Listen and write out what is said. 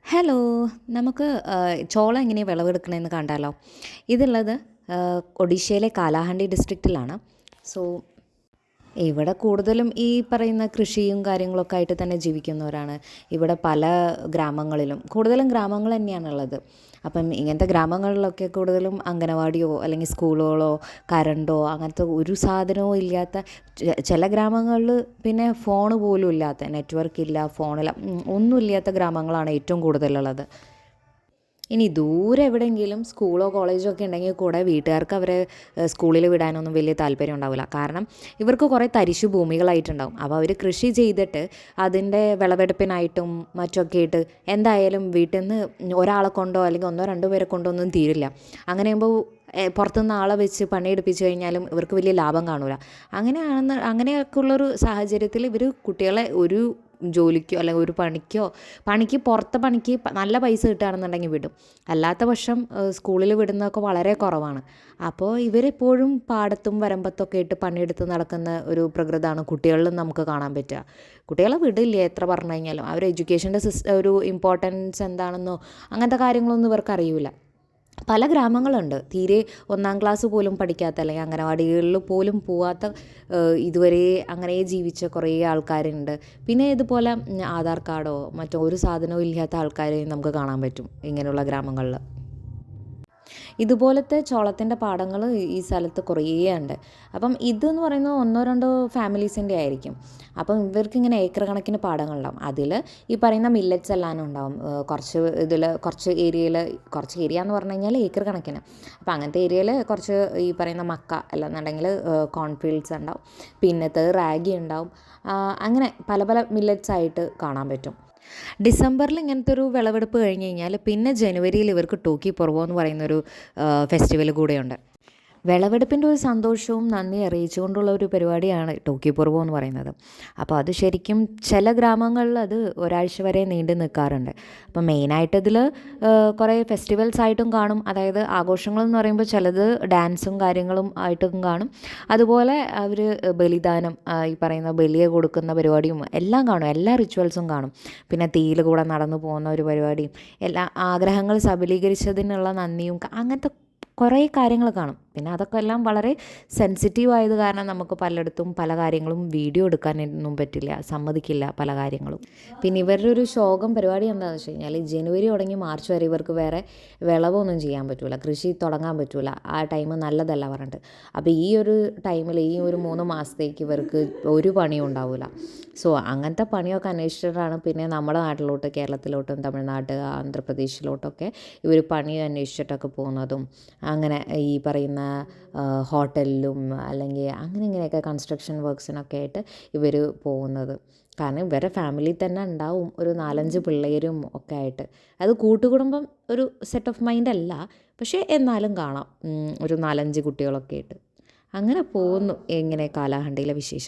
Hello. നമുക്ക് ചോളം എങ്ങനെ വിളവെടുക്കണമെന്ന് കണ്ടാലോ? ഇതുള്ളത് ഒഡീഷയിലെ കാലാഹണ്ടി ഡിസ്ട്രിക്റ്റിലാണ്. സോ ഇവിടെ കൂടുതലും ഈ പറയുന്ന കൃഷിയും കാര്യങ്ങളൊക്കെ ആയിട്ട് തന്നെ ജീവിക്കുന്നവരാണ്. ഇവിടെ പല ഗ്രാമങ്ങളിലും കൂടുതലും ഗ്രാമങ്ങൾ തന്നെയാണുള്ളത്. അപ്പം ഇങ്ങനത്തെ ഗ്രാമങ്ങളിലൊക്കെ കൂടുതലും അംഗനവാടിയോ അല്ലെങ്കിൽ സ്കൂളുകളോ കറണ്ടോ അങ്ങനത്തെ ഒരു സാധനവും ഇല്ലാത്ത ചില ഗ്രാമങ്ങളിൽ പിന്നെ ഫോൺ പോലും ഇല്ലാത്ത, നെറ്റ്വർക്ക് ഇല്ല, ഫോണില്ല, ഒന്നുമില്ലാത്ത ഗ്രാമങ്ങളാണ് ഏറ്റവും കൂടുതലുള്ളത്. ഇനി ദൂരെ എവിടെയെങ്കിലും സ്കൂളോ കോളേജോ ഒക്കെ ഉണ്ടെങ്കിൽ കൂടെ വീട്ടുകാർക്ക് അവരെ സ്കൂളിൽ വിടാനൊന്നും വലിയ താല്പര്യം ഉണ്ടാവില്ല. കാരണം ഇവർക്ക് കുറേ തരിശു ഭൂമികളായിട്ടുണ്ടാവും. അപ്പോൾ അവർ കൃഷി ചെയ്തിട്ട് അതിൻ്റെ വിളവെടുപ്പിനായിട്ടും മറ്റൊക്കെ ആയിട്ട് എന്തായാലും വീട്ടിൽ നിന്ന് ഒരാളെ കൊണ്ടോ അല്ലെങ്കിൽ ഒന്നോ രണ്ടോ പേരെ കൊണ്ടോ ഒന്നും തീരില്ല. അങ്ങനെയാകുമ്പോൾ പുറത്തുനിന്ന് ആളെ വെച്ച് പണിയെടുപ്പിച്ച് കഴിഞ്ഞാലും ഇവർക്ക് വലിയ ലാഭം കാണില്ല. അങ്ങനെയൊക്കെ ഉള്ളൊരു സാഹചര്യത്തിൽ ഇവർ കുട്ടികളെ ഒരു ജോലിക്കോ അല്ലെങ്കിൽ ഒരു പണിക്ക് പുറത്തെ പണിക്ക് നല്ല പൈസ കിട്ടുകയാണെന്നുണ്ടെങ്കിൽ വിടും. അല്ലാത്ത പക്ഷം സ്കൂളിൽ വിടുന്നതൊക്കെ വളരെ കുറവാണ്. അപ്പോൾ ഇവരെപ്പോഴും പാടത്തും വരമ്പത്തൊക്കെ ഇട്ട് പണിയെടുത്ത് നടക്കുന്ന ഒരു പ്രകൃതമാണ് കുട്ടികളിലും നമുക്ക് കാണാൻ പറ്റുക. കുട്ടികളെ വിടില്ല എത്ര പറഞ്ഞു കഴിഞ്ഞാലും. അവർ എഡ്യൂക്കേഷൻ്റെ ഒരു ഇമ്പോർട്ടൻസ് എന്താണെന്നോ അങ്ങനത്തെ കാര്യങ്ങളൊന്നും ഇവർക്ക് അറിയില്ല. പല ഗ്രാമങ്ങളുണ്ട് തീരെ ഒന്നാം ക്ലാസ് പോലും പഠിക്കാത്ത അല്ലെങ്കിൽ അംഗനവാടികളിൽ പോലും പോവാത്ത, ഇതുവരെ അങ്ങനെ ജീവിച്ച കുറേ ആൾക്കാരുണ്ട്. പിന്നെ ഇതുപോലെ ആധാർ കാർഡോ മറ്റോ ഒരു സാധനവും ഇല്ലാത്ത ആൾക്കാരെയും നമുക്ക് കാണാൻ പറ്റും ഇങ്ങനെയുള്ള ഗ്രാമങ്ങളിൽ. ഇതുപോലത്തെ ചോളത്തിൻ്റെ പാടങ്ങൾ ഈ സ്ഥലത്ത് കുറേ ഉണ്ട്. അപ്പം ഇതെന്ന് പറയുന്നത് ഒന്നോ രണ്ടോ ഫാമിലീസിൻ്റെ ആയിരിക്കും. അപ്പം ഇവർക്കിങ്ങനെ ഏക്കർ കണക്കിന് പാടങ്ങളുണ്ടാവും. അതിൽ ഈ പറയുന്ന മില്ലറ്റ്സ് എല്ലാം ഉണ്ടാവും. കുറച്ച് ഏരിയ എന്ന് പറഞ്ഞു കഴിഞ്ഞാൽ ഏക്കർ കണക്കിന്. അപ്പോൾ അങ്ങനത്തെ ഏരിയയിൽ കുറച്ച് ഈ പറയുന്ന മക്ക അല്ലെന്നുണ്ടെങ്കിൽ കോൺഫീൽഡ്സ് ഉണ്ടാവും. പിന്നത്തെ റാഗി ഉണ്ടാവും. അങ്ങനെ പല പല മില്ലറ്റ്സ് ആയിട്ട് കാണാൻ പറ്റും. ഡിസംബറിൽ ഇങ്ങനത്തെ ഒരു വിളവെടുപ്പ് കഴിഞ്ഞ് കഴിഞ്ഞാൽ പിന്നെ ജനുവരിയിൽ ഇവർക്ക് ടോക്കി പൊറവോ എന്ന് പറയുന്നൊരു ഫെസ്റ്റിവൽ കൂടെയുണ്ട്. വിളവെടുപ്പിൻ്റെ ഒരു സന്തോഷവും നന്ദി അറിയിച്ചുകൊണ്ടുള്ള ഒരു പരിപാടിയാണ് ടോക്കി പൊറവോ എന്ന് പറയുന്നത്. അപ്പോൾ അത് ശരിക്കും ചില ഗ്രാമങ്ങളിൽ അത് ഒരാഴ്ച വരെ നീണ്ടു നിൽക്കാറുണ്ട്. അപ്പോൾ മെയിനായിട്ട് ഇതിൽ കുറേ ഫെസ്റ്റിവൽസ് ആയിട്ടും കാണും. അതായത് ആഘോഷങ്ങളെന്ന് പറയുമ്പോൾ ചിലത് ഡാൻസും കാര്യങ്ങളും ആയിട്ടും കാണും. അതുപോലെ അവർ ബലിദാനം, ഈ പറയുന്ന ബലിയെ കൊടുക്കുന്ന പരിപാടിയും എല്ലാം കാണും. എല്ലാ റിച്വൽസും കാണും. പിന്നെ തീയിൽ കൂടെ നടന്നു പോകുന്ന ഒരു പരിപാടിയും എല്ലാ ആഗ്രഹങ്ങൾ സബലീകരിച്ചതിനുള്ള നന്ദിയും അങ്ങനത്തെ കുറേ കാര്യങ്ങൾ കാണും. പിന്നെ അതൊക്കെ എല്ലാം വളരെ സെൻസിറ്റീവ് ആയത് കാരണം നമുക്ക് പലയിടത്തും പല കാര്യങ്ങളും വീഡിയോ എടുക്കാനൊന്നും പറ്റില്ല, സമ്മതിക്കില്ല പല കാര്യങ്ങളും. പിന്നെ ഇവരുടെ ഒരു ശോകം പരിപാടി എന്താണെന്ന് വെച്ച് കഴിഞ്ഞാൽ ജനുവരി തുടങ്ങി മാർച്ച് വരെ ഇവർക്ക് വേറെ വിളവൊന്നും ചെയ്യാൻ പറ്റില്ല, കൃഷി തുടങ്ങാൻ പറ്റില്ല. ആ ടൈം നല്ലതല്ല പറഞ്ഞിട്ട്. അപ്പോൾ ഈ ഒരു ടൈമിൽ ഈ ഒരു 3 മാസത്തേക്ക് ഇവർക്ക് ഒരു പണിയും ഉണ്ടാവില്ല. സോ അങ്ങനത്തെ പണിയൊക്കെ അന്വേഷിച്ചിട്ടാണ് പിന്നെ നമ്മുടെ നാട്ടിലോട്ട്, കേരളത്തിലോട്ടും തമിഴ്നാട് ആന്ധ്രാപ്രദേശിലോട്ടൊക്കെ ഇവർ പണി അന്വേഷിച്ചിട്ടൊക്കെ പോകുന്നതും അങ്ങനെ ഈ പറയുന്ന ഹോട്ടലിലും അല്ലെങ്കിൽ ഇങ്ങനെയൊക്കെ കൺസ്ട്രക്ഷൻ വർക്ക്സിനൊക്കെ ആയിട്ട് ഇവർ പോകുന്നത്. കാരണം ഇവരുടെ ഫാമിലി തന്നെ ഉണ്ടാവും ഒരു 4-5 പിള്ളേരും ഒക്കെ ആയിട്ട്. അത് കൂട്ടുകുടുംബം ഒരു സെറ്റ് ഓഫ് മൈൻഡ് അല്ല, പക്ഷേ എന്നാലും കാണാം ഒരു 4-5 കുട്ടികളൊക്കെ ആയിട്ട്. അങ്ങനെ പോകുന്നു എങ്ങനെ കാലാഹണ്ടിയിലെ വിശേഷം.